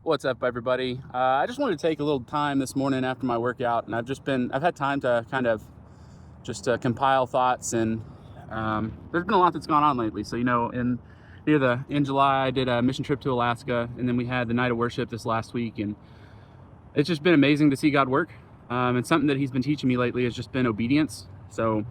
What's up, everybody? I just wanted to take a little time this morning after my workout, and I've had time to kind of just compile thoughts, and there's been a lot that's gone on lately. So, in July, I did a mission trip to Alaska, and then we had the night of worship this last week, and it's just been amazing to see God work. And something that He's been teaching me lately has just been obedience. So,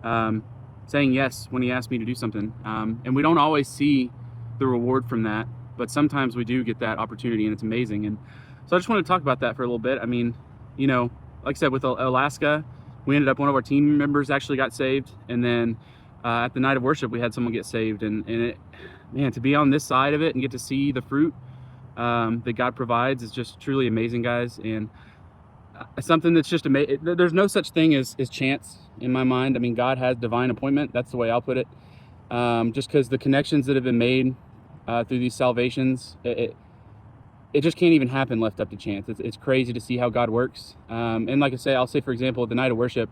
saying yes when He asks me to do something, and we don't always see the reward from that, but sometimes we do get that opportunity, and it's amazing. And so I just want to talk about that for a little bit. I mean, like I said, with Alaska, we ended up, one of our team members actually got saved. And then at the night of worship, we had someone get saved. And it, man, to be on this side of it and get to see the fruit that God provides is just truly amazing, guys. And something that's just amazing. There's no such thing as chance in my mind. I mean, God has divine appointment. That's the way I'll put it. Just because the connections that have been made through these salvations, it just can't even happen left up to chance. It's crazy to see how God works. And like I say, I'll say, for example, at the night of worship,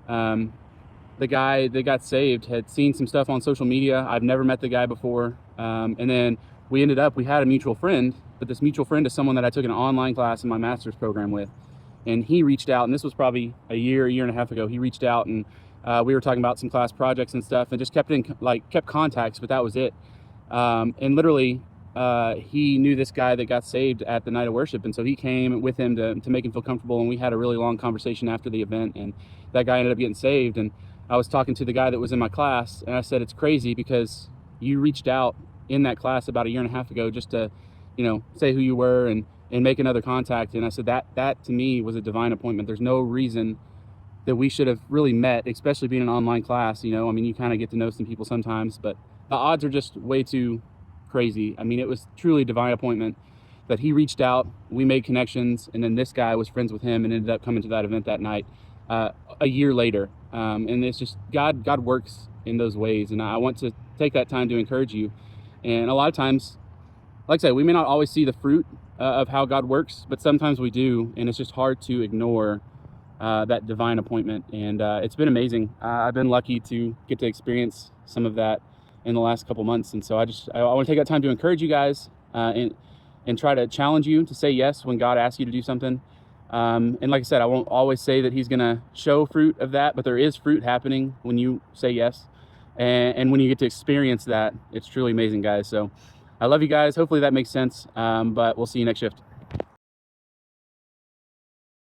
the guy that got saved had seen some stuff on social media. I've never met the guy before. And then we had a mutual friend, but this mutual friend is someone that I took an online class in my master's program with. And he reached out, and this was probably a year and a half ago. He reached out, and we were talking about some class projects and stuff, and just kept contacts, but that was it. And literally, he knew this guy that got saved at the night of worship. And so he came with him to make him feel comfortable. And we had a really long conversation after the event, and that guy ended up getting saved. And I was talking to the guy that was in my class, and I said, it's crazy because you reached out in that class about a year and a half ago just to, say who you were and make another contact. And I said, that to me was a divine appointment. There's no reason that we should have really met, especially being an online class. I mean, you kind of get to know some people sometimes, but the odds are just way too crazy. I mean, it was truly a divine appointment that he reached out, we made connections, and then this guy was friends with him and ended up coming to that event that night a year later. And it's just, God works in those ways. And I want to take that time to encourage you. And a lot of times, like I said, we may not always see the fruit of how God works, but sometimes we do. And it's just hard to ignore that divine appointment. And it's been amazing. I've been lucky to get to experience some of that in the last couple months. And so I want to take that time to encourage you guys and try to challenge you to say yes when God asks you to do something. And like I said, I won't always say that He's going to show fruit of that, but there is fruit happening when you say yes. And when you get to experience that, it's truly amazing, guys. So I love you guys. Hopefully that makes sense. But we'll see you next shift.